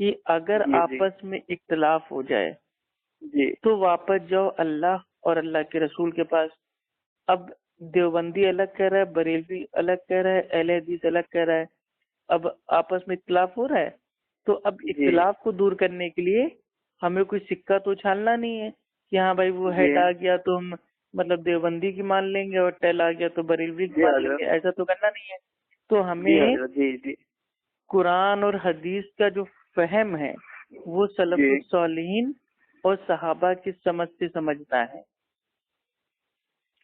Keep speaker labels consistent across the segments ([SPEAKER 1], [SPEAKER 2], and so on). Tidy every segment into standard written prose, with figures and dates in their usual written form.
[SPEAKER 1] کہ اگر
[SPEAKER 2] جی
[SPEAKER 1] آپس میں اختلاف ہو جائے
[SPEAKER 2] جی
[SPEAKER 1] تو واپس جاؤ اللہ اور اللہ کے رسول کے پاس. اب دیوبندی الگ کہہ رہا ہے, بریلوی الگ کہہ رہا ہے, اہل حدیث الگ کہہ رہا ہے, اب آپس میں اختلاف ہو رہا ہے. تو اب
[SPEAKER 2] جی
[SPEAKER 1] اختلاف کو دور کرنے کے لیے ہمیں کوئی سکہ تو اچھالنا نہیں ہے کہ ہاں بھائی وہ
[SPEAKER 2] جی
[SPEAKER 1] ہیڈ آ گیا تو ہم مطلب دیوبندی کی مان لیں گے اور ٹیل آ گیا تو بریلوی کی
[SPEAKER 2] جی
[SPEAKER 1] مان لیں
[SPEAKER 2] حضرت.
[SPEAKER 1] گے. ایسا تو کرنا نہیں ہے. تو
[SPEAKER 2] جی
[SPEAKER 1] ہمیں
[SPEAKER 2] حضرت. جی جی
[SPEAKER 1] قرآن اور حدیث کا جو فہم ہے وہ سلف
[SPEAKER 2] جی
[SPEAKER 1] الصالحین اور صحابہ کی سمجھ سے سمجھنا ہے.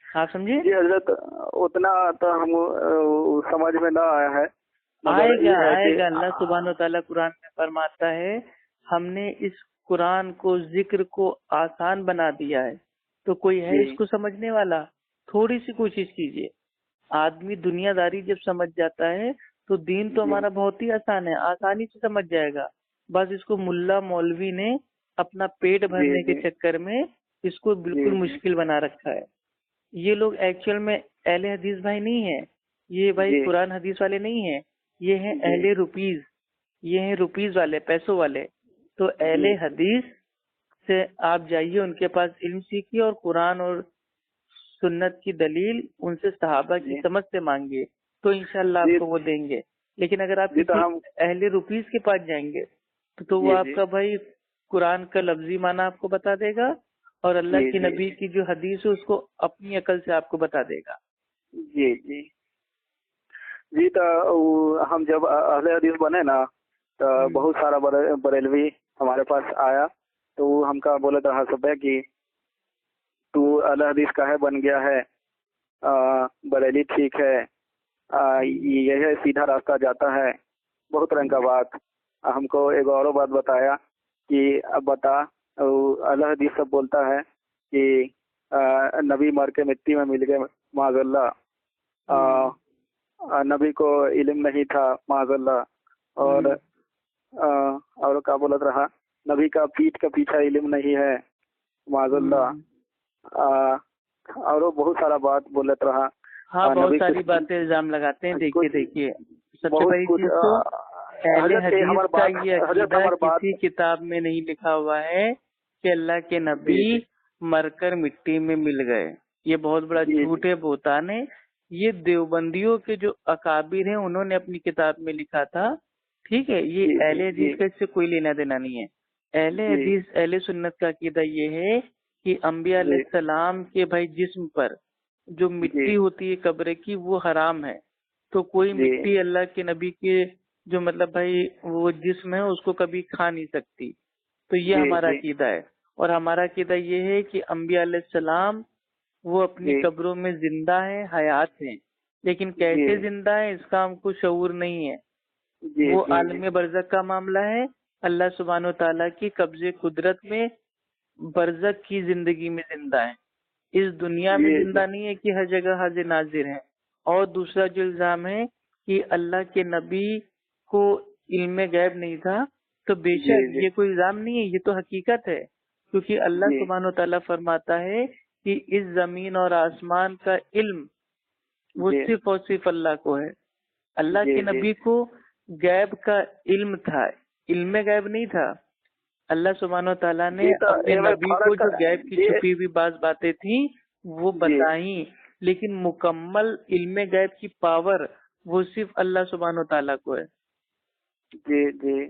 [SPEAKER 1] آپ سمجھے؟
[SPEAKER 2] جی حضرت, اتنا تو ہم سمجھ میں نہ آیا ہے,
[SPEAKER 1] آئے
[SPEAKER 2] مگر
[SPEAKER 1] گا
[SPEAKER 2] یہ ہے
[SPEAKER 1] آئے
[SPEAKER 2] کہ
[SPEAKER 1] گا. اللہ سبحانہ و تعالیٰ قرآن میں فرماتا ہے ہم نے اس قرآن کو ذکر کو آسان بنا دیا ہے. تو کوئی ہے
[SPEAKER 2] جی
[SPEAKER 1] اس کو سمجھنے والا؟ تھوڑی سی کوشش کیجئے. آدمی دنیا داری جب سمجھ جاتا ہے تو دین تو
[SPEAKER 2] جی
[SPEAKER 1] ہمارا بہت ہی آسان ہے, آسانی سے سمجھ جائے گا. بس اس کو ملا مولوی نے اپنا پیٹ
[SPEAKER 2] جی
[SPEAKER 1] بھرنے کے
[SPEAKER 2] جی
[SPEAKER 1] چکر میں اس کو بالکل
[SPEAKER 2] جی
[SPEAKER 1] مشکل بنا رکھا ہے. یہ لوگ ایکچوئل میں اہل حدیث بھائی نہیں ہیں, یہ بھائی
[SPEAKER 2] جی
[SPEAKER 1] قرآن حدیث والے نہیں ہیں, یہ ہیں
[SPEAKER 2] جی
[SPEAKER 1] اہل روپیز, یہ ہیں روپیز والے, پیسوں والے. تو اہل
[SPEAKER 2] جی
[SPEAKER 1] حدیث سے آپ جائیے, ان کے پاس علم سیکھیے اور قرآن اور سنت کی دلیل ان سے صحابہ کی
[SPEAKER 2] جی
[SPEAKER 1] سمجھ سے مانگیے, تو انشاءاللہ آپ
[SPEAKER 2] جی
[SPEAKER 1] کو وہ دیں گے. لیکن اگر آپ
[SPEAKER 2] جی تو
[SPEAKER 1] کسی
[SPEAKER 2] ہم
[SPEAKER 1] اہل روپیز کے پاس جائیں گے تو وہ
[SPEAKER 2] جی
[SPEAKER 1] آپ
[SPEAKER 2] جی
[SPEAKER 1] کا بھائی قرآن کا لفظی معنی آپ کو بتا دے گا اور اللہ
[SPEAKER 2] جی
[SPEAKER 1] کی
[SPEAKER 2] جی
[SPEAKER 1] نبی کی جو حدیث ہے اس کو اپنی عقل سے آپ کو بتا دے گا.
[SPEAKER 2] جی جی جی تو ہم جب اہل حدیث بنے نا تو بہت سارا بریلوی ہمارے پاس آیا, تو وہ ہم کا بولے تو حسب ہے کہ تو اہل حدیث کا ہے بن گیا ہے, بریلی ٹھیک ہے, یہ ہے سیدھا راستہ جاتا ہے, بہت رنگ کا بات. ہم کو ایک اور بات بتایا کہ اب بتا, اہل حدیث سب بولتا ہے کہ نبی مر کے مٹی میں مل گئے معاذ اللہ, نبی کو علم نہیں تھا معاذ اللہ, اور کیا بولت رہا, نبی کا پیٹھ کا پیچھا علم نہیں ہے معاذ اللہ, اور وہ بہت سارا بات بولت رہا.
[SPEAKER 1] ہاں بہت
[SPEAKER 2] نبی
[SPEAKER 1] ساری
[SPEAKER 2] کچھ
[SPEAKER 1] باتیں الزام لگاتے ہیں. دیکھیے دیکھیے سب سے
[SPEAKER 2] بہت
[SPEAKER 1] پہلی
[SPEAKER 2] کچھ
[SPEAKER 1] چیز تو اہل
[SPEAKER 2] حضرت
[SPEAKER 1] حدیث
[SPEAKER 2] ہمار
[SPEAKER 1] کا
[SPEAKER 2] بات,
[SPEAKER 1] یہ
[SPEAKER 2] حضرت
[SPEAKER 1] عقیدہ
[SPEAKER 2] ہمار بات,
[SPEAKER 1] کسی کتاب میں نہیں لکھا ہوا ہے کہ اللہ کے
[SPEAKER 2] جی
[SPEAKER 1] نبی مر کر مٹی میں مل گئے. یہ بہت بڑا
[SPEAKER 2] جی
[SPEAKER 1] جھوٹ ہے, بہتان ہے. یہ دیوبندیوں کے جو اکابر ہیں انہوں نے اپنی کتاب میں لکھا تھا, ٹھیک ہے. یہ
[SPEAKER 2] جی
[SPEAKER 1] اہل
[SPEAKER 2] جی جی
[SPEAKER 1] حدیث کا اس سے کوئی لینا دینا نہیں ہے. اہل
[SPEAKER 2] جی
[SPEAKER 1] حدیث اہل سنت کا عقیدہ یہ ہے کہ انبیاء علیہ
[SPEAKER 2] جی
[SPEAKER 1] السلام کے بھائی جسم پر جو
[SPEAKER 2] جی
[SPEAKER 1] مٹی ہوتی ہے قبر کی وہ حرام ہے. تو کوئی
[SPEAKER 2] جی
[SPEAKER 1] مٹی اللہ کے نبی کے جو مطلب بھائی وہ جسم ہے اس کو کبھی کھا نہیں سکتی. تو یہ
[SPEAKER 2] جی
[SPEAKER 1] ہمارا
[SPEAKER 2] جی
[SPEAKER 1] عقیدہ ہے. اور ہمارا عقیدہ یہ ہے کہ انبیاء علیہ السلام وہ اپنی
[SPEAKER 2] جی
[SPEAKER 1] قبروں میں زندہ ہیں, حیات ہیں, لیکن
[SPEAKER 2] جی
[SPEAKER 1] کیسے زندہ ہیں اس کا ہم کو شعور نہیں ہے.
[SPEAKER 2] جی
[SPEAKER 1] وہ
[SPEAKER 2] جی
[SPEAKER 1] عالم برزخ کا معاملہ ہے. اللہ سبحانہ و تعالیٰ کی قبضے قدرت میں برزخ کی زندگی میں زندہ ہیں, اس دنیا میں
[SPEAKER 2] جی جی
[SPEAKER 1] زندہ نہیں ہے کہ ہر جگہ حاضر ناظر ہیں. اور دوسرا جو الزام ہے کہ اللہ کے نبی کو علم غیب نہیں تھا, تو بے
[SPEAKER 2] جی
[SPEAKER 1] شک یہ کوئی الزام نہیں ہے, یہ تو حقیقت ہے. کیونکہ اللہ
[SPEAKER 2] جی
[SPEAKER 1] سبحانہ و تعالیٰ فرماتا ہے کہ اس زمین اور آسمان کا علم وہ
[SPEAKER 2] جی
[SPEAKER 1] صرف اور صرف اللہ کو ہے. اللہ
[SPEAKER 2] جی
[SPEAKER 1] کے
[SPEAKER 2] جی
[SPEAKER 1] نبی کو غیب کا علم تھا, علم غیب نہیں تھا. اللہ سبحانہ و تعالیٰ نے
[SPEAKER 2] جی تو
[SPEAKER 1] اپنے
[SPEAKER 2] یہ میں
[SPEAKER 1] نبی کو
[SPEAKER 2] فرق
[SPEAKER 1] جو غیب کی
[SPEAKER 2] جی
[SPEAKER 1] چھپی ہوئی بعض باتیں تھیں وہ
[SPEAKER 2] جی
[SPEAKER 1] بتائیں, لیکن مکمل علم غیب کی پاور وہ صرف اللہ سبحانہ و تعالیٰ کو ہے.
[SPEAKER 2] جی جی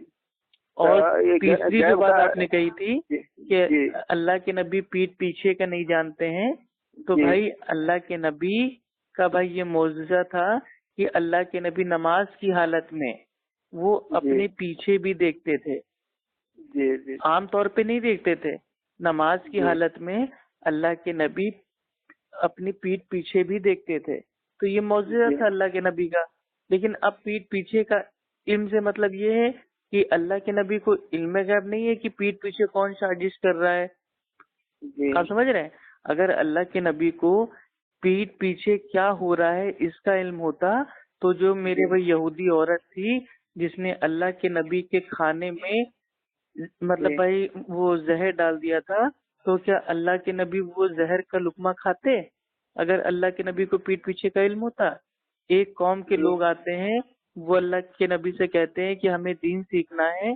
[SPEAKER 1] اور
[SPEAKER 2] یہ
[SPEAKER 1] تیسری جو
[SPEAKER 2] غیب
[SPEAKER 1] بات
[SPEAKER 2] کا,
[SPEAKER 1] آپ نے کہی تھی
[SPEAKER 2] جی
[SPEAKER 1] کہ
[SPEAKER 2] جی
[SPEAKER 1] اللہ کے نبی پیٹھ پیچھے کا نہیں جانتے ہیں, تو
[SPEAKER 2] جی
[SPEAKER 1] بھائی اللہ کے نبی کا بھائی یہ معجزہ تھا کہ اللہ کے نبی نماز کی حالت میں وہ
[SPEAKER 2] جی
[SPEAKER 1] اپنے پیچھے بھی دیکھتے تھے.
[SPEAKER 2] جی جی
[SPEAKER 1] عام طور پہ نہیں دیکھتے تھے, نماز کی
[SPEAKER 2] جی
[SPEAKER 1] حالت میں اللہ کے نبی اپنی پیٹھ پیچھے بھی دیکھتے تھے. تو یہ معجزہ
[SPEAKER 2] جی
[SPEAKER 1] تھا اللہ کے نبی کا. لیکن اب پیٹھ پیچھے کا علم سے مطلب یہ ہے کہ اللہ کے نبی کو علم غیب نہیں ہے کہ پیٹھ پیچھے کون سازش کر رہا ہے.
[SPEAKER 2] جی
[SPEAKER 1] آپ سمجھ رہے ہیں؟ اگر اللہ کے نبی کو پیٹھ پیچھے کیا ہو رہا ہے اس کا علم ہوتا تو جو میرے وہ یہودی عورت تھی جس نے اللہ کے نبی کے کھانے میں مطلب
[SPEAKER 2] جی
[SPEAKER 1] بھائی وہ زہر ڈال دیا تھا, تو کیا اللہ کے نبی وہ زہر کا لقمہ کھاتے اگر اللہ کے نبی کو پیٹھ پیچھے کا علم ہوتا؟ ایک قوم کے
[SPEAKER 2] جی
[SPEAKER 1] لوگ آتے ہیں, وہ اللہ کے نبی سے کہتے ہیں کہ ہمیں دین سیکھنا ہے,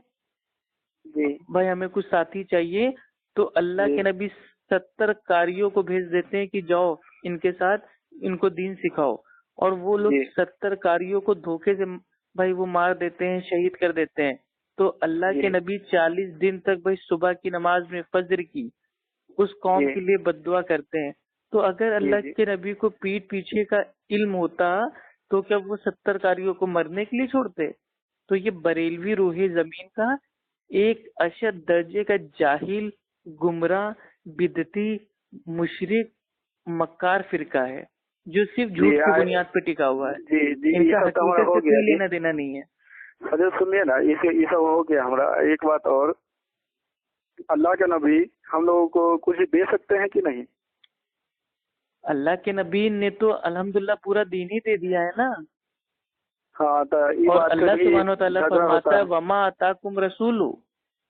[SPEAKER 2] جی
[SPEAKER 1] بھائی ہمیں کچھ ساتھی چاہیے، تو اللہ
[SPEAKER 2] جی
[SPEAKER 1] کے نبی 70 قاریوں کو بھیج دیتے ہیں کہ جاؤ ان کے ساتھ ان کو دین سکھاؤ، اور وہ لوگ
[SPEAKER 2] جی
[SPEAKER 1] 70 قاریوں کو دھوکے سے بھائی وہ مار دیتے ہیں، شہید کر دیتے ہیں۔ تو اللہ
[SPEAKER 2] جی
[SPEAKER 1] کے نبی 40 دن تک بھائی صبح کی نماز میں فجر کی اس قوم
[SPEAKER 2] جی
[SPEAKER 1] کے لیے بد دعا کرتے ہیں۔ تو اگر
[SPEAKER 2] جی
[SPEAKER 1] اللہ
[SPEAKER 2] جی
[SPEAKER 1] کے نبی کو پیٹھ پیچھے کا علم ہوتا تو کیا وہ 70 قاریوں کو مرنے کے لیے چھوڑتے؟ تو یہ بریلوی روح زمین کا ایک اشد درجے کا جاہل، گمراہ، بدعتی، مشرک، مکار فرقہ ہے جو صرف
[SPEAKER 2] جی
[SPEAKER 1] جھوٹ کی بنیاد پہ ٹکا ہوا ہے۔
[SPEAKER 2] جی جی
[SPEAKER 1] ان
[SPEAKER 2] یہ
[SPEAKER 1] کا
[SPEAKER 2] سب تو ہمارا
[SPEAKER 1] حقیقت
[SPEAKER 2] ہو
[SPEAKER 1] سے
[SPEAKER 2] گیا
[SPEAKER 1] کوئی
[SPEAKER 2] جی۔
[SPEAKER 1] لینا دینا نہیں ہے۔
[SPEAKER 2] حضرت سنیے نا، یہ سب ہو گیا ہمارا۔ ایک بات اور، اللہ کے نبی ہم لوگوں کو کچھ دے سکتے ہیں کہ نہیں؟
[SPEAKER 1] اللہ کے نبی نے تو الحمدللہ پورا دین ہی دے دیا ہے نا۔
[SPEAKER 2] ہاں تو یہ
[SPEAKER 1] اور
[SPEAKER 2] بات سے
[SPEAKER 1] اللہ
[SPEAKER 2] بھی
[SPEAKER 1] سبحانہ و تعالیٰ
[SPEAKER 2] جھگڑا
[SPEAKER 1] فرماتا
[SPEAKER 2] ہوتا
[SPEAKER 1] ہے
[SPEAKER 2] ہے۔
[SPEAKER 1] وما آتاکم رسول،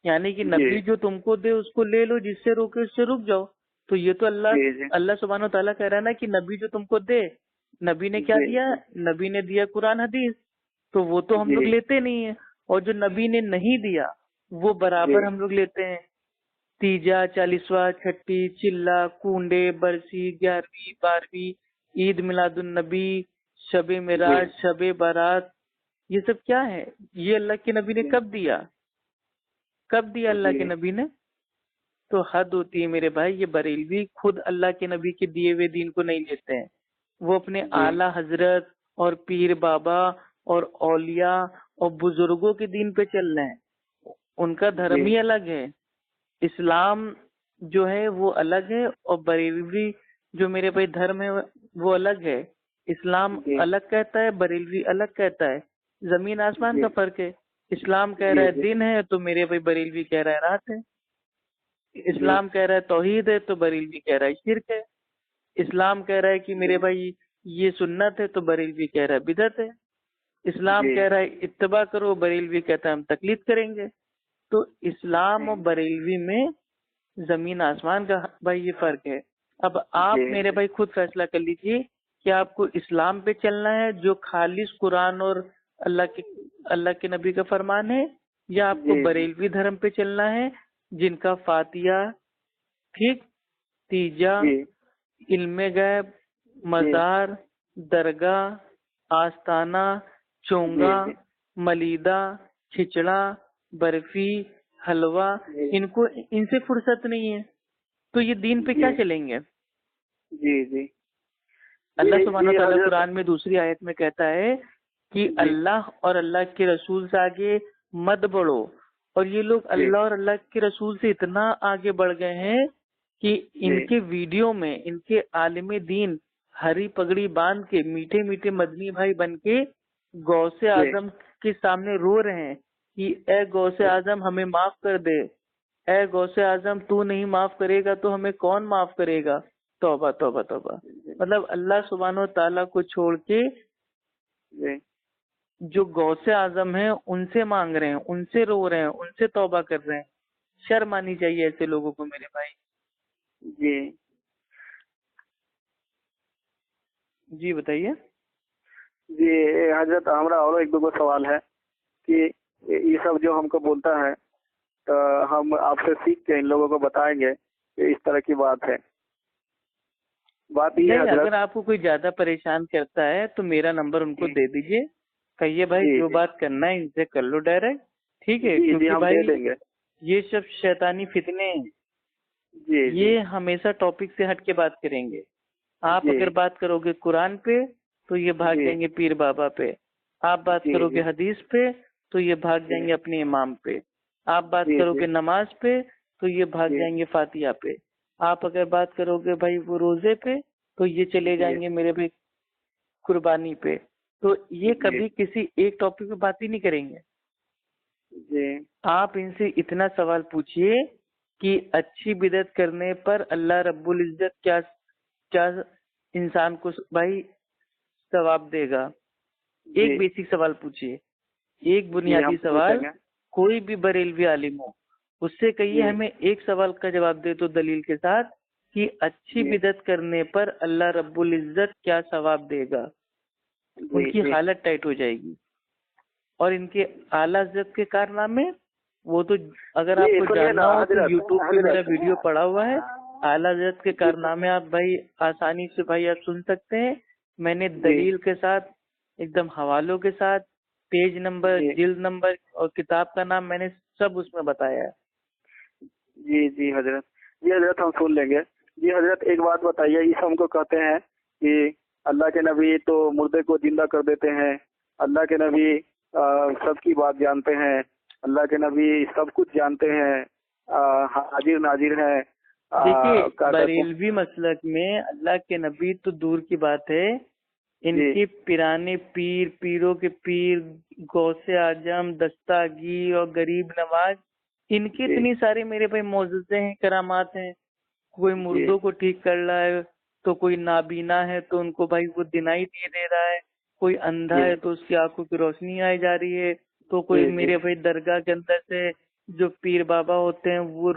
[SPEAKER 1] یعنی کہ
[SPEAKER 2] جی
[SPEAKER 1] نبی جو تم کو دے اس کو لے لو، جس سے روکے اس سے رک جاؤ۔ تو یہ تو
[SPEAKER 2] جی جی
[SPEAKER 1] اللہ سبحانہ و تعالیٰ کہہ رہا ہے نا کہ نبی جو تم کو دے، نبی نے کیا
[SPEAKER 2] جی
[SPEAKER 1] دیا؟ نبی نے دیا قرآن حدیث، تو وہ تو ہم
[SPEAKER 2] جی
[SPEAKER 1] لوگ لیتے نہیں ہیں، اور جو نبی نے نہیں دیا وہ
[SPEAKER 2] جی
[SPEAKER 1] برابر ہم لوگ لیتے ہیں۔ تیجا، 40واں، چھٹی، چلا، کنڈے، برسی، 11ویں، 12ویں، عید میلاد النبی، شب
[SPEAKER 2] جی
[SPEAKER 1] معراج، شب بارات، یہ سب کیا ہے؟ یہ اللہ کے نبی نے
[SPEAKER 2] جی
[SPEAKER 1] کب دیا؟ کب دیا اللہ کے
[SPEAKER 2] جی
[SPEAKER 1] نبی نے؟ تو حد ہوتی ہے میرے بھائی، یہ بریلوی خود اللہ کے نبی کے دیے ہوئے دین کو نہیں لیتے ہیں، وہ اپنے
[SPEAKER 2] جی
[SPEAKER 1] اعلی حضرت اور پیر بابا اور اولیاء اور بزرگوں کے دین پہ چل رہے ہیں۔ ان کا دھرم
[SPEAKER 2] جی
[SPEAKER 1] ہی الگ ہے، اسلام جو ہے وہ الگ ہے، اور بریلوی جو میرے بھائی دھرم ہے وہ الگ ہے۔ اسلام
[SPEAKER 2] جی
[SPEAKER 1] الگ کہتا ہے، بریلوی الگ کہتا ہے، زمین آسمان
[SPEAKER 2] جی
[SPEAKER 1] کا فرق ہے۔ اسلام کہہ رہا
[SPEAKER 2] جی
[SPEAKER 1] ہے
[SPEAKER 2] جی
[SPEAKER 1] دن ہے تو میرے بھائی بریلوی کہہ رہا ہے رات ہے۔
[SPEAKER 2] جی
[SPEAKER 1] اسلام کہہ رہا ہے توحید ہے تو بریلوی کہہ رہا ہے شرک ہے۔ اسلام کہہ رہا ہے کہ میرے بھائی یہ سنت ہے تو بریلوی کہہ رہا ہے بدعت ہے۔ اسلام
[SPEAKER 2] جی
[SPEAKER 1] کہہ رہا ہے اتباع کرو، بریلوی کہتا ہے ہم تقلید کریں گے۔ تو اسلام اور بریلوی میں زمین آسمان کا بھائی یہ فرق ہے۔ اب آپ
[SPEAKER 2] جی
[SPEAKER 1] میرے بھائی خود فیصلہ کر لیجئے کہ آپ کو اسلام پہ چلنا ہے جو خالص قرآن اور اللہ کے نبی کا فرمان ہے، یا آپ کو
[SPEAKER 2] جی جی
[SPEAKER 1] بریلوی دھرم پہ چلنا ہے جن کا فاتحہ، ٹھیک، تیجا،
[SPEAKER 2] جی
[SPEAKER 1] علم غیب،
[SPEAKER 2] جی
[SPEAKER 1] مزار، درگاہ، آستانہ،
[SPEAKER 2] جی
[SPEAKER 1] چونگا،
[SPEAKER 2] جی
[SPEAKER 1] ملیدہ، کھچڑا، برفی، حلوہ،
[SPEAKER 2] جی
[SPEAKER 1] ان سے فرصت نہیں ہے، تو یہ دین پہ کیا
[SPEAKER 2] جی
[SPEAKER 1] چلیں گے؟
[SPEAKER 2] جی جی
[SPEAKER 1] اللہ
[SPEAKER 2] جی
[SPEAKER 1] سبحانہ و
[SPEAKER 2] جی
[SPEAKER 1] تعالیٰ
[SPEAKER 2] حضرت
[SPEAKER 1] قرآن میں دوسری آیت میں کہتا ہے کہ
[SPEAKER 2] جی
[SPEAKER 1] اللہ اور اللہ کے رسول سے آگے مت بڑھو، اور یہ لوگ
[SPEAKER 2] جی
[SPEAKER 1] اللہ اور اللہ کے رسول سے اتنا آگے بڑھ گئے ہیں کہ ان
[SPEAKER 2] جی
[SPEAKER 1] کے ویڈیو میں ان کے عالم دین ہری پگڑی باندھ کے میٹھے میٹھے مدنی بھائی بن کے غوث
[SPEAKER 2] جی
[SPEAKER 1] اعظم کے سامنے رو رہے ہیں کہ اے غوث اعظم ہمیں معاف کر دے، اے غوث اعظم تو نہیں معاف کرے گا تو ہمیں کون معاف کرے گا؟ توبہ توبہ توبہ۔ مطلب اللہ سبحانہ و تعالیٰ کو چھوڑ کے
[SPEAKER 2] جی
[SPEAKER 1] جو غوث اعظم ہیں ان سے مانگ رہے ہیں، ان سے رو رہے ہیں، ان سے توبہ کر رہے ہیں۔ شرم آنی چاہیے ایسے لوگوں کو میرے بھائی۔
[SPEAKER 2] جی
[SPEAKER 1] جی بتائیے۔
[SPEAKER 2] جی حضرت ہمارا اور ایک دو سوال ہے کہ یہ سب جو ہم کو بولتا ہے تو ہم آپ سے سیکھ کے ان لوگوں کو بتائیں گے کہ اس طرح کی بات ہے۔ بات یہ ہے
[SPEAKER 1] نہیں،
[SPEAKER 2] حضرت،
[SPEAKER 1] اگر آپ کو کوئی زیادہ پریشان کرتا ہے تو میرا نمبر ان کو
[SPEAKER 2] جی
[SPEAKER 1] دے دیجئے، کہیے بھائی
[SPEAKER 2] جی
[SPEAKER 1] جو
[SPEAKER 2] جی
[SPEAKER 1] بات کرنا ہے ان سے کر لو ڈائریکٹ، ٹھیک ہے؟
[SPEAKER 2] جی جی
[SPEAKER 1] کیونکہ
[SPEAKER 2] ہم دے
[SPEAKER 1] بھائی
[SPEAKER 2] دیں گے۔
[SPEAKER 1] یہ سب شیطانی فتنے ہیں،
[SPEAKER 2] جی جی
[SPEAKER 1] یہ ہمیشہ ٹاپک سے ہٹ کے بات کریں گے۔ آپ
[SPEAKER 2] جی
[SPEAKER 1] اگر بات کرو گے قرآن پہ تو یہ بھاگ
[SPEAKER 2] جی
[SPEAKER 1] جائیں گے پیر بابا پہ، آپ بات
[SPEAKER 2] جی
[SPEAKER 1] کرو گے
[SPEAKER 2] جی
[SPEAKER 1] حدیث پہ تو یہ بھاگ
[SPEAKER 2] جی
[SPEAKER 1] جائیں گے اپنے امام پہ، آپ بات
[SPEAKER 2] جی
[SPEAKER 1] کرو
[SPEAKER 2] جی
[SPEAKER 1] گے نماز پہ تو یہ بھاگ
[SPEAKER 2] جی
[SPEAKER 1] جائیں گے فاتحہ پہ، آپ اگر بات کرو گے بھائی وہ روزے پہ تو یہ چلے
[SPEAKER 2] جی
[SPEAKER 1] جائیں گے میرے بھائی قربانی پہ۔ تو یہ
[SPEAKER 2] جی
[SPEAKER 1] کبھی کسی ایک ٹاپک پہ بات ہی نہیں کریں گے۔
[SPEAKER 2] جی
[SPEAKER 1] آپ ان سے اتنا سوال پوچھئے کہ اچھی بدعت کرنے پر اللہ رب العزت کیا کیا انسان کو بھائی ثواب دے گا؟ ایک
[SPEAKER 2] جی
[SPEAKER 1] بیسک سوال پوچھئے، ایک
[SPEAKER 2] جی ہم
[SPEAKER 1] بنیادی
[SPEAKER 2] پوچھیں
[SPEAKER 1] سوال،
[SPEAKER 2] گے۔
[SPEAKER 1] کوئی بھی بریلوی عالم ہو اس سے کہیے
[SPEAKER 2] جی
[SPEAKER 1] ہمیں ایک سوال کا جواب دے تو دلیل کے ساتھ کہ اچھی
[SPEAKER 2] جی
[SPEAKER 1] بدعت کرنے پر اللہ رب العزت کیا ثواب دے گا؟ ان
[SPEAKER 2] جی
[SPEAKER 1] کی
[SPEAKER 2] جی
[SPEAKER 1] حالت ٹائٹ ہو جائے گی، اور ان کے اعلیٰ حضرت کے کارنامے وہ تو اگر آپ کو جاننا ہو تو یوٹیوب پہ میرا ویڈیو پڑا ہوا ہے، اعلیٰ حضرت کے کارنامے آپ بھائی آسانی سے بھائی آپ سن سکتے ہیں. میں نے دلیل کے ساتھ ایک دم حوالوں کے ساتھ پیج نمبر جلد نمبر اور کتاب کا نام میں نے سب اس میں بتایا ہے.
[SPEAKER 2] جی حضرت، جی حضرت ہم سن لیں گے. جی حضرت ایک بات بتائیے، اس ہم کو کہتے ہیں کہ اللہ کے نبی تو مردے کو زندہ کر دیتے ہیں، اللہ کے نبی سب کی بات جانتے ہیں، اللہ کے نبی سب کچھ جانتے ہیں، حاضر ناظر ہیں.
[SPEAKER 1] دیکھیے بریلوی مسلک میں اللہ کے نبی تو دور کی بات ہے، ان کے پیرانے پیر، پیروں کے پیر، غوث اعظم، دستاگیر اور غریب نواز، ان کی اتنی ساری میرے بھائی معجزے ہیں، کرامات ہیں. کوئی مردوں کو ٹھیک کر رہا ہے، تو کوئی نابینا ہے تو ان کو بھائی وہ دینائی دے رہا ہے، کوئی اندھا ہے تو اس کی آنکھوں کی روشنی آئی جا رہی ہے، تو کوئی میرے بھائی درگاہ کے اندر سے جو پیر بابا ہوتے ہیں وہ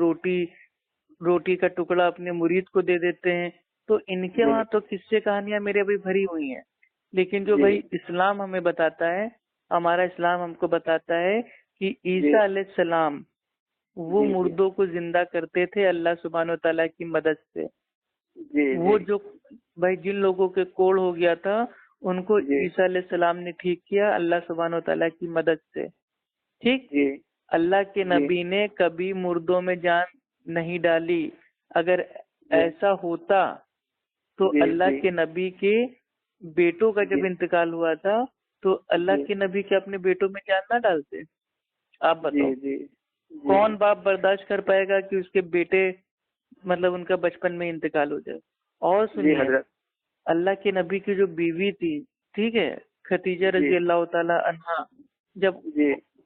[SPEAKER 1] روٹی کا ٹکڑا اپنے مرید کو دے دیتے ہیں. تو ان کے وہاں تو قصے کہانیاں میرے بھائی بھری ہوئی ہیں. لیکن جو بھائی اسلام ہمیں بتاتا ہے، ہمارا اسلام ہم کو بتاتا ہے کہ عیسیٰ علیہ السلام وہ مردوں کو زندہ کرتے تھے اللہ سبحانہ و تعالیٰ کی مدد سے. وہ جو بھائی جن لوگوں کے کوڑ ہو گیا تھا ان کو عیسیٰ علیہ السلام نے ٹھیک کیا اللہ سبحانہ و تعالیٰ کی مدد سے. ٹھیک، اللہ کے نبی نے کبھی مردوں میں جان نہیں ڈالی. اگر ایسا ہوتا تو اللہ کے نبی کے بیٹوں کا جب انتقال ہوا تھا تو اللہ کے نبی کے اپنے بیٹوں میں جان نہ ڈالتے؟ آپ بتاؤ کون باپ برداشت کر پائے گا کہ اس کے بیٹے مطلب ان کا بچپن میں انتقال ہو جائے؟ اور سنیے، اللہ کے نبی کی جو بیوی تھی، ٹھیک ہے، خدیجہ رضی اللہ تعالی عنہا، جب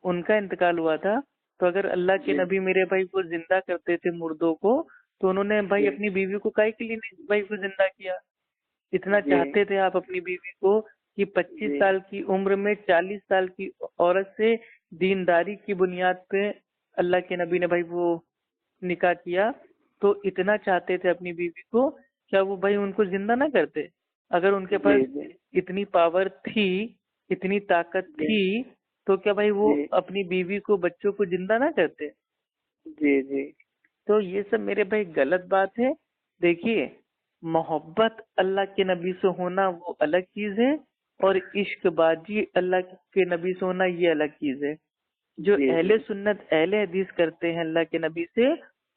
[SPEAKER 1] ان کا انتقال ہوا تھا تو اگر اللہ کے نبی میرے بھائی کو زندہ کرتے تھے مردوں کو، تو انہوں نے بھائی اپنی بیوی کو کاہے کے لیے نہیں بھائی کو زندہ کیا؟ اتنا چاہتے تھے آپ اپنی بیوی کو کہ 25 سال کی عمر میں 40 سال کی عورت سے دینداری کی بنیاد پہ اللہ کے نبی نے بھائی وہ نکاح کیا. تو اتنا چاہتے تھے اپنی بیوی کو، کیا وہ بھائی ان کو زندہ نہ کرتے؟ اگر ان کے پاس اتنی پاور تھی، اتنی طاقت تھی، تو کیا بھائی وہ اپنی بیوی کو، بچوں کو زندہ نہ کرتے؟ تو یہ سب میرے بھائی غلط بات ہے. دیکھیے، محبت اللہ کے نبی سے ہونا وہ الگ چیز ہے، اور عشق بازی اللہ کے نبی سے ہونا یہ الگ چیز ہے. جو اہل سنت اہل حدیث کرتے ہیں اللہ کے نبی سے،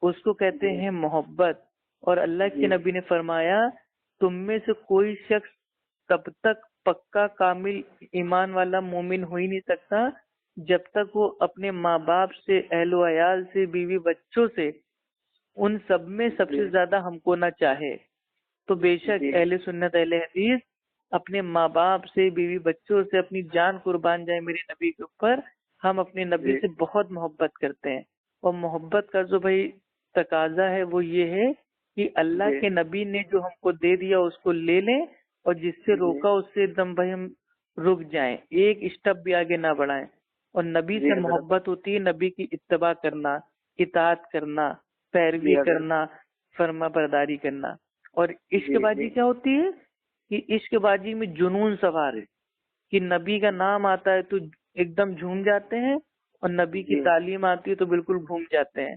[SPEAKER 1] اس کو کہتے ہیں محبت. اور اللہ کے نبی نے فرمایا تم میں سے کوئی شخص تب تک پکا کامل ایمان والا مومن ہو ہی نہیں سکتا جب تک وہ اپنے ماں باپ سے، اہل و عیال سے، بیوی بچوں سے، ان سب میں سب سے زیادہ ہم کو نہ چاہے. تو بے شک اہل سنت اہل حدیث اپنے ماں باپ سے، بیوی بچوں سے اپنی جان قربان جائے میرے نبی کے اوپر، ہم اپنے نبی سے بہت محبت کرتے ہیں. اور محبت کا جو بھائی تقاضا ہے وہ یہ ہے کہ اللہ کے نبی نے جو ہم کو دے دیا اس کو لے لیں، اور جس سے روکا اس سے ایک دم بھائی ہم رک جائیں، ایک اسٹیپ بھی آگے نہ بڑھائیں. اور نبی سے محبت ہوتی ہے نبی کی اتباع کرنا، اطاعت کرنا، پیروی کرنا، فرما برداری کرنا. اور عشق بازی کیا ہوتی ہے کہ عشق بازی میں جنون سوار ہے کہ نبی کا نام آتا ہے تو ایک دم جھوم جاتے ہیں، اور نبی کی تعلیم آتی ہے تو بالکل گھوم جاتے ہیں.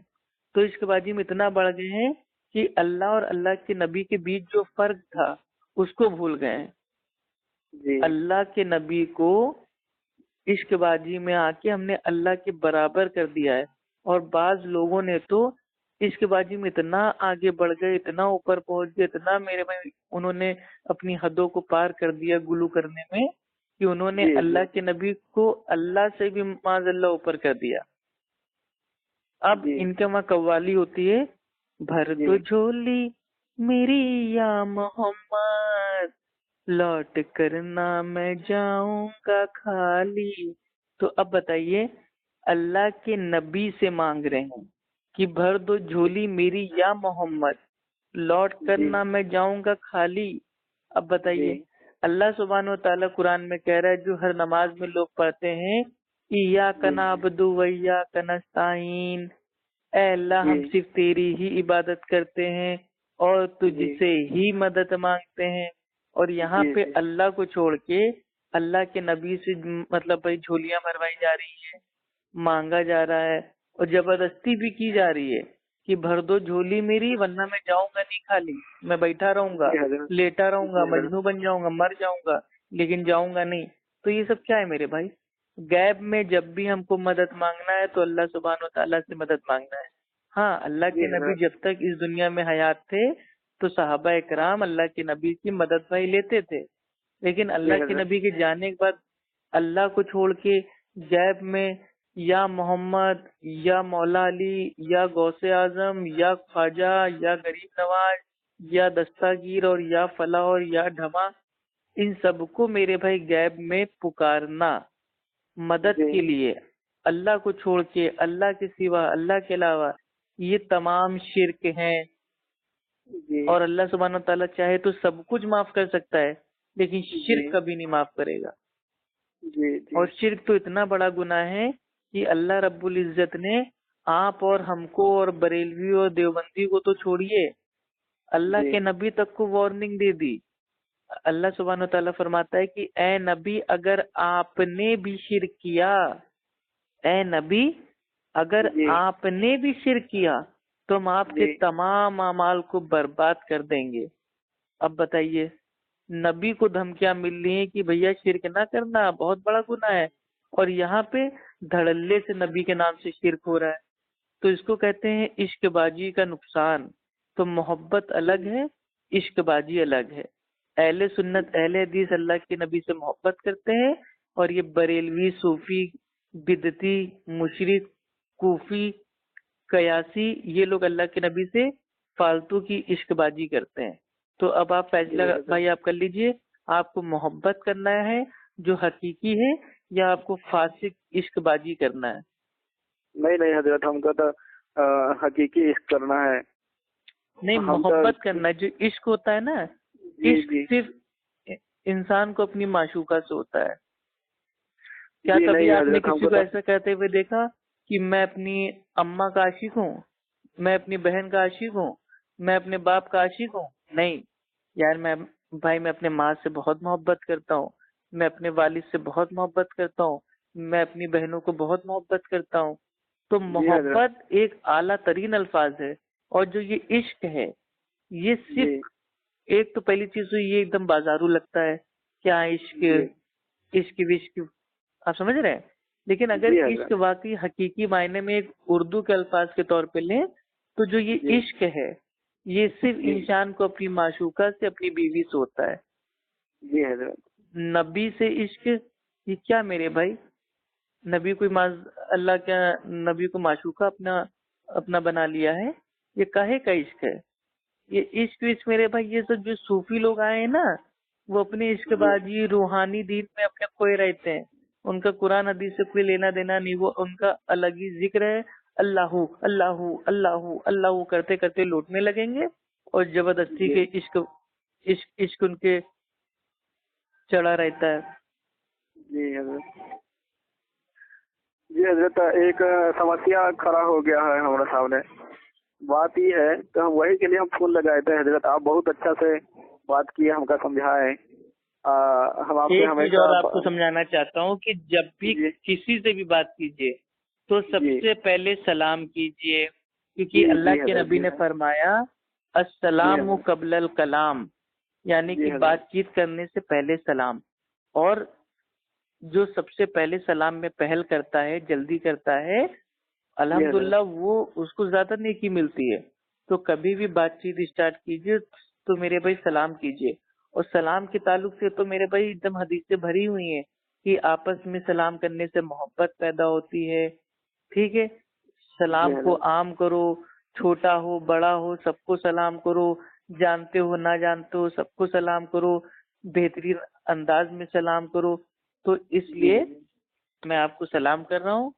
[SPEAKER 1] تو عشق بازی میں اتنا بڑھ گئے ہیں کہ اللہ اور اللہ کے نبی کے بیچ جو فرق تھا اس کو بھول گئے ہیں. اللہ کے نبی کو عشق بازی میں آ کے ہم نے اللہ کے برابر کر دیا ہے. اور بعض لوگوں نے تو عشق بازی میں اتنا آگے بڑھ گئے، اتنا اوپر پہنچ گئے، اتنا میرے بھائی انہوں نے اپنی حدوں کو پار کر دیا گلو کرنے میں، کہ انہوں نے اللہ کے نبی کو اللہ سے بھی معاذ اللہ اوپر کر دیا. اب ان کے وہاں قوالی ہوتی ہے، بھر دو جھولی میری یا محمد، لوٹ کرنا میں جاؤں گا خالی. تو اب بتائیے، اللہ کے نبی سے مانگ رہے ہیں کہ بھر دو جھولی میری یا محمد، لوٹ کرنا میں جاؤں گا خالی. اب بتائیے، اللہ سبحانہ و تعالیٰ قرآن میں کہہ رہا ہے جو ہر نماز میں لوگ پڑھتے ہیں، ایاک نعبد و ایاک نستعین، اے اللہ ہم صرف تیری ہی عبادت کرتے ہیں اور تجھ سے ہی مدد مانگتے ہیں. اور یہاں پہ اللہ کو چھوڑ کے اللہ کے نبی سے مطلب بھائی جھولیاں بھروائی جا رہی ہیں، مانگا جا رہا ہے. اور زبردستی بھی کی جا رہی ہے کہ بھر دو جھولی میری ورنہ میں جاؤں گا نہیں خالی، میں بیٹھا رہوں گا، لیٹا رہوں گا، مجنوں بن جاؤں گا، مر جاؤں گا، لیکن جاؤں گا نہیں۔ تو یہ سب کیا ہے میرے بھائی؟ غیب میں جب بھی ہم کو مدد مانگنا ہے تو اللہ سبحانہ و تعالیٰ سے مدد مانگنا ہے۔ ہاں، اللہ کے نبی جب تک اس دنیا میں حیات تھے تو صحابہ اکرام اللہ کے نبی کی مدد بھائی لیتے تھے، لیکن اللہ کے نبی کے جانے کے بعد اللہ کو چھوڑ کے غیب میں یا محمد یا مولا علی یا غوث اعظم یا خواجہ یا غریب نواز یا دستگیر اور یا فلاح اور یا ڈھما، ان سب کو میرے بھائی غیب میں پکارنا مدد کے لیے اللہ کو چھوڑ کے، اللہ کے سوا، اللہ کے علاوہ، یہ تمام شرک ہیں۔ اور اللہ سبحانہ تعالیٰ چاہے تو سب کچھ معاف کر سکتا ہے، لیکن شرک کبھی نہیں معاف کرے گا۔ اور شرک تو اتنا بڑا گناہ ہے کہ اللہ رب العزت نے آپ اور ہم کو اور بریلوی اور دیوبندی کو تو چھوڑیے، اللہ کے نبی تک کو وارننگ دے دی۔ اللہ سبحانہ تعالیٰ فرماتا ہے کہ اے نبی اگر آپ نے بھی شرک کیا، اے نبی اگر آپ نے بھی شرک کیا تو ہم آپ کے تمام اعمال کو برباد کر دیں گے۔ اب بتائیے، نبی کو دھمکیاں مل رہی ہیں کہ بھیا شرک نہ کرنا، بہت بڑا گناہ ہے، اور یہاں پہ دھڑلے سے نبی کے نام سے شرک ہو رہا ہے۔ تو اس کو کہتے ہیں عشق بازی کا نقصان۔ تو محبت الگ ہے، عشق بازی الگ ہے۔ اہل سنت اہل حدیث اللہ کے نبی سے محبت کرتے ہیں، اور یہ بریلوی، صوفی، بدعتی، مشرک، کوفی، قیاسی، یہ لوگ اللہ کے نبی سے فالتو کی عشق بازی کرتے ہیں۔ تو اب آپ فیصلہ بھائی آپ کر لیجئے، آپ کو محبت کرنا ہے جو حقیقی ہے، یا آپ کو فاسق عشق بازی کرنا ہے؟
[SPEAKER 2] نہیں حضرت، ہم کو تو حقیقی عشق کرنا ہے۔
[SPEAKER 1] نہیں، محبت کرنا ہے۔ جو عشق ہوتا ہے نا، عشق صرف انسان کو اپنی معشوقہ سے ہوتا ہے۔ کیا کبھی آپ نے کسی کو ایسا کہتے ہوئے دیکھا کہ میں اپنی اماں کا عاشق ہوں، میں اپنی بہن کا عاشق ہوں، میں اپنے باپ کا عاشق ہوں؟ نہیں یار، میں اپنے ماں سے بہت محبت کرتا ہوں، میں اپنے والد سے بہت محبت کرتا ہوں، میں اپنی بہنوں کو بہت محبت کرتا ہوں۔ تو محبت ایک اعلیٰ ترین الفاظ ہے، اور جو یہ عشق ہے یہ صرف ایک تو پہلی چیز تو یہ ایک دم بازارو لگتا ہے، کیا عشق، عشق وشق، آپ سمجھ رہے ہیں؟ لیکن اگر عشق واقعی حقیقی معنی میں ایک اردو کے الفاظ کے طور پہ لیں تو جو یہ عشق ہے یہ صرف انسان کو اپنی معشوقہ سے، اپنی بیوی سے ہوتا ہے۔
[SPEAKER 2] جی حضرت۔
[SPEAKER 1] نبی سے عشق یہ کیا میرے بھائی؟ نبی کو اللہ کیا نبی کو معشوقہ اپنا بنا لیا ہے؟ یہ کاہے کا عشق ہے؟ یہ عشق میرے بھائی، یہ سب جو صوفی لوگ آئے ہیں نا، وہ اپنے عشق بازی روحانی دین میں اپنے کھوئے رہتے ہیں، ان کا قرآن حدیث سے کوئی لینا دینا نہیں، وہ ان کا الگ ہی ذکر ہے، اللہ اللہ اللہ اللہ کرتے کرتے لوٹنے لگیں گے، اور زبردستی کے عشق ان کے چڑھا رہتا ہے۔
[SPEAKER 2] جی حضرت، ایک سمسیا کھڑا ہو گیا ہے ہمارے سامنے۔ بات یہ ہے تو ہم وہی کے لیے ہم فون لگائے تھے حضرت، آپ بہت اچھا سے بات کیے، ہم کا سمجھائے۔ ہم آپ سے
[SPEAKER 1] ہمیشہ اور آپ کو سمجھانا چاہتا ہوں کہ جب بھی کسی سے بھی بات کیجیے تو سب سے پہلے سلام کیجیے، کیونکہ اللہ کے نبی نے فرمایا السلام قبل الکلام، یعنی کہ بات چیت کرنے سے پہلے سلام۔ اور جو سب سے پہلے سلام میں پہل کرتا ہے، جلدی کرتا ہے، الحمدللہ وہ اس کو زیادہ نیکی ملتی ہے۔ تو کبھی بھی بات چیت اسٹارٹ کیجیے تو میرے بھائی سلام کیجیے۔ اور سلام کے تعلق سے تو میرے بھائی ایک دم حدیثیں بھری ہوئی ہیں کہ آپس میں سلام کرنے سے محبت پیدا ہوتی ہے، ٹھیک ہے؟ سلام کو عام کرو، چھوٹا ہو بڑا ہو سب کو سلام کرو، جانتے ہو نہ جانتے ہو سب کو سلام کرو، بہترین انداز میں سلام کرو۔ تو اس لیے میں آپ کو سلام کر رہا ہوں،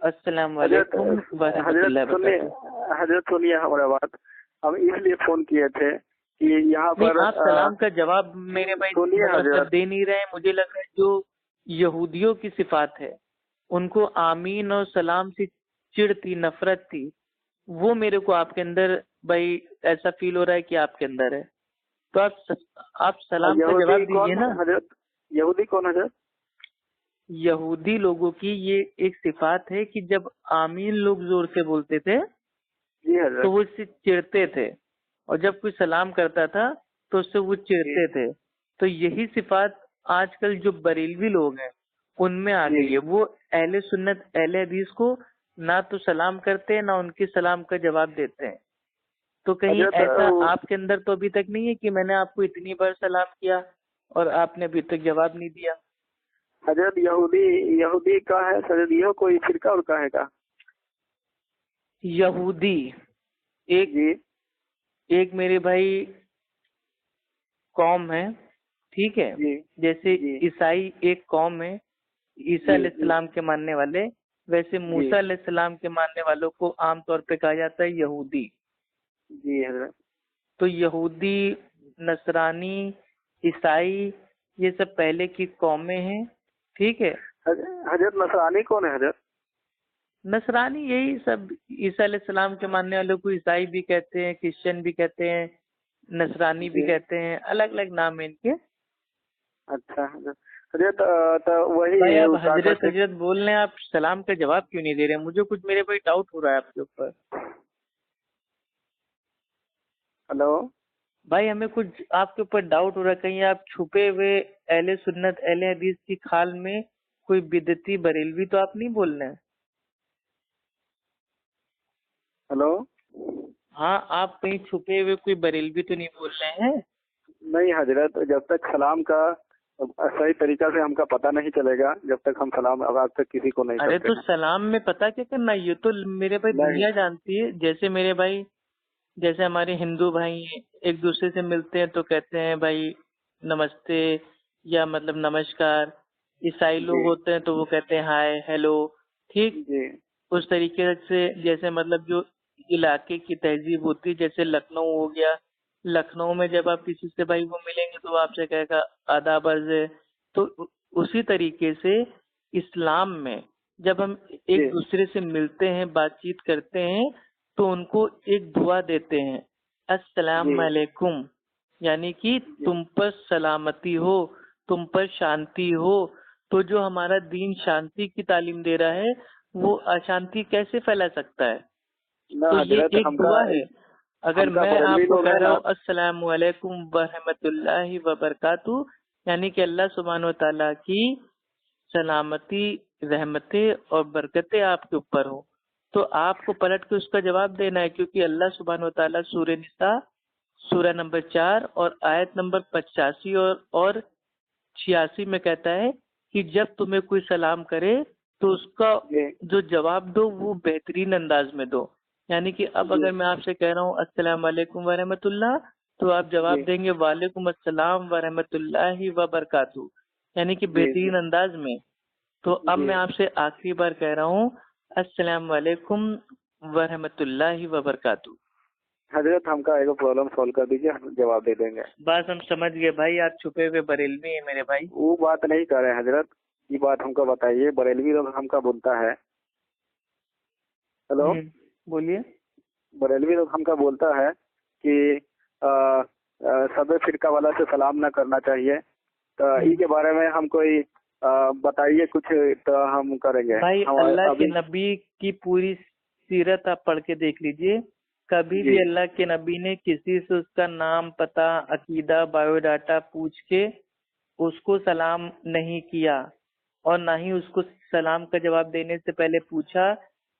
[SPEAKER 1] السلام علیکم ورحمۃ اللہ وبرکاتہ۔
[SPEAKER 2] حضرت سنیے ہمارا بات، ہم اس لیے فون کیے تھے کہ یہاں پر
[SPEAKER 1] آپ سلام کا جواب میرے بھائی دے نہیں رہے ہیں۔ مجھے لگ رہا ہے جو یہودیوں کی صفات ہے، ان کو آمین اور سلام سے چڑ تھی، نفرت تھی، وہ میرے کو آپ کے اندر بھائی ایسا فیل ہو رہا ہے کہ آپ کے اندر ہے۔ تو آپ سلام کا جواب دیجیے نا۔
[SPEAKER 2] حضرت یہودی کون حضرت؟
[SPEAKER 1] یہودی لوگوں کی یہ ایک صفات ہے کہ جب آمین لوگ زور سے بولتے تھے
[SPEAKER 2] جی حضرت،
[SPEAKER 1] تو وہ اس سے چڑھتے تھے، اور جب کوئی سلام کرتا تھا تو اس سے وہ چڑھتے تھے. تو یہی صفات آج کل جو بریلوی لوگ ہیں ان میں آ گئی ہے. وہ اہل سنت اہل حدیث کو نہ تو سلام کرتے ہیں نہ ان کے سلام کا جواب دیتے ہیں. تو کہیں
[SPEAKER 2] حضرت
[SPEAKER 1] ایسا آپ کے اندر تو ابھی تک نہیں ہے کہ میں نے آپ کو اتنی بار سلام کیا اور آپ نے ابھی تک جواب نہیں دیا؟
[SPEAKER 2] حضرت یہودی کا ہے حضرت، یہ کوئی فرقہ اور کا ہے کا؟
[SPEAKER 1] یہودی ایک
[SPEAKER 2] جی
[SPEAKER 1] ایک میرے بھائی قوم ہے، ٹھیک ہے،
[SPEAKER 2] جی
[SPEAKER 1] جیسے
[SPEAKER 2] جی
[SPEAKER 1] عیسائی ایک قوم ہے عیسیٰ علیہ السلام کے ماننے والے، ویسے موسیٰ علیہ السلام کے ماننے والوں کو عام طور پہ کہا جاتا ہے یہودی.
[SPEAKER 2] جی حضرت.
[SPEAKER 1] تو یہودی، نصرانی، عیسائی یہ سب پہلے کی قومیں ہیں، ٹھیک ہے.
[SPEAKER 2] حضرت نصرانی کون ہے حضرت؟
[SPEAKER 1] نصرانی یہی سب عیسیٰ علیہ السلام کے ماننے والوں کو عیسائی بھی کہتے ہیں، کرسچن بھی کہتے ہیں، نصرانی بھی کہتے ہیں، الگ الگ نام ہیں ان کے.
[SPEAKER 2] اچھا حضرت. حضرت تو وہی
[SPEAKER 1] بھائی آپ حضرت حضرت بول رہے ہیں، آپ سلام کا جواب کیوں نہیں دے رہے ہیں؟ مجھے کچھ میرے بھائی ڈاؤٹ ہو رہا ہے آپ کے اوپر.
[SPEAKER 2] ہلو
[SPEAKER 1] بھائی ہمیں کچھ آپ کے اوپر ڈاؤٹ ہو رہا ہے، کہیں آپ چھپے ہوئے اہل سنت اہل حدیث کی کھال میں کوئی بدعتی بریلوی تو آپ نہیں بول رہے ہیں؟
[SPEAKER 2] ہلو.
[SPEAKER 1] ہاں، آپ کہیں چھپے ہوئے کوئی بریلوی تو نہیں بول رہے ہیں؟
[SPEAKER 2] نہیں حضرت، جب تک سلام کا صحیح طریقہ سے ہم کا پتہ نہیں چلے گا، جب تک ہم سلام آواز تک کسی کو نہیں
[SPEAKER 1] ارے
[SPEAKER 2] کرتے
[SPEAKER 1] تو
[SPEAKER 2] ہیں.
[SPEAKER 1] سلام میں پتہ کیا کرنا، یہ تو میرے بھائی دنیا جانتی ہے. جیسے میرے بھائی، جیسے ہمارے ہندو بھائی ایک دوسرے سے ملتے ہیں تو کہتے ہیں بھائی نمستے یا مطلب نمسکار. عیسائی لوگ ہوتے ہیں تو وہ کہتے ہیں ہائے ہیلو، ٹھیک.
[SPEAKER 2] جی
[SPEAKER 1] اس طریقے سے جیسے مطلب جو علاقے کی تہذیب ہوتی ہے، جیسے لکھنؤ ہو گیا، لکھنؤ میں جب آپ کسی سے بھائی وہ ملیں گے تو وہ آپ سے کہے گا آداب عرض ہے. تو اسی طریقے سے اسلام میں جب ہم ایک دوسرے سے ملتے ہیں، بات چیت کرتے ہیں، تو ان کو ایک دعا دیتے ہیں، السلام علیکم، یعنی کہ تم پر سلامتی ہو، تم پر شانتی ہو. تو جو ہمارا دین شانتی کی تعلیم دے رہا ہے وہ اشانتی کیسے پھیلا سکتا ہے؟ تو یہ ایک دعا ہے. اگر میں آپ کو کہہ رہا ہوں السلام علیکم ورحمۃ اللہ وبرکاتہ، یعنی کہ اللہ سبحانہ و تعالیٰ کی سلامتی، رحمتیں اور برکتیں آپ کے اوپر ہوں، تو آپ کو پلٹ کے اس کا جواب دینا ہے. کیونکہ اللہ سبحانہ و تعالیٰ سورہ نساء سورہ نمبر 4 اور آیت نمبر 85 اور 86 میں کہتا ہے کہ جب تمہیں کوئی سلام کرے تو اس کا جو جواب دو وہ بہترین انداز میں دو. یعنی کہ اب اگر میں آپ سے کہہ رہا ہوں السلام علیکم ورحمۃ اللہ، تو آپ جواب دیں گے وعلیکم السلام ورحمۃ اللہ وبرکاتہ، یعنی کہ بہترین انداز میں. تو اب میں آپ سے آخری بار کہہ رہا ہوں السلام علیکم ورحمۃ اللہ وبرکاتہ.
[SPEAKER 2] حضرت ہم کا ایک پرابلم سولو کر دیجیے، ہم جواب دے دیں گے.
[SPEAKER 1] بس ہم سمجھ گئے بھائی، آپ چھپے ہوئے بریلوی ہیں میرے بھائی.
[SPEAKER 2] وہ بات نہیں کر رہے حضرت، یہ بات ہم کو بتائیے. بریلوی لوگ ہم کا بولتا ہے، ہلو
[SPEAKER 1] بولیے.
[SPEAKER 2] بریلوی لوگ ہم کا بولتا ہے کہ سب فرقہ والا سے سلام نہ کرنا چاہیے. تو ان کے بارے میں ہم کوئی بتائیے کچھ تو ہم کریں گے.
[SPEAKER 1] بھائی اللہ کے نبی کی پوری سیرت آپ پڑھ کے دیکھ لیجئے، کبھی بھی اللہ کے نبی نے کسی سے اس کا نام، پتہ، عقیدہ، بایو ڈاٹا پوچھ کے اس کو سلام نہیں کیا، اور نہ ہی اس کو سلام کا جواب دینے سے پہلے پوچھا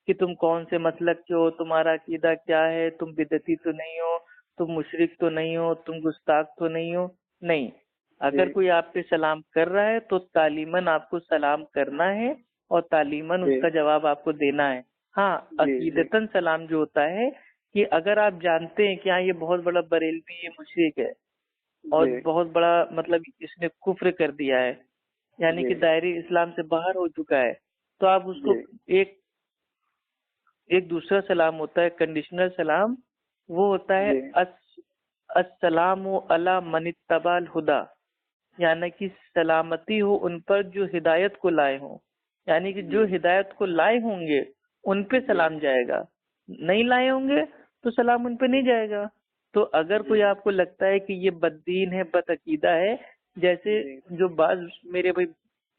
[SPEAKER 1] کہ تم کون سے مسلک کے ہو، تمہارا عقیدہ کیا ہے، تم بدعتی تو نہیں ہو، تم مشرک تو نہیں ہو، تم گستاخ تو نہیں ہو. نہیں، اگر کوئی آپ پہ سلام کر رہا ہے تو تعلیماً آپ کو سلام کرنا ہے اور تعلیماً اس کا جواب آپ کو دینا ہے. ہاں، عقیدتاً سلام جو ہوتا ہے کہ اگر آپ جانتے ہیں کہ ہاں یہ بہت بڑا بریلوی، یہ مشرک ہے اور بہت بڑا مطلب اس نے کفر کر دیا ہے، یعنی کہ دائرے اسلام سے باہر ہو چکا ہے، تو آپ اس کو ایک دوسرا سلام ہوتا ہے، کنڈیشنل سلام، وہ ہوتا ہے السلام علی من اتبع الہدی، یعنی کہ سلامتی ہو ان پر جو ہدایت کو لائے ہوں، یعنی کہ جو ہدایت کو لائے ہوں گے ان پہ سلام جائے گا، نہیں لائے ہوں گے تو سلام ان پہ نہیں جائے گا. تو اگر کوئی آپ کو لگتا ہے کہ یہ بد دین ہے، بد عقیدہ ہے، جیسے جو بعض میرے بھائی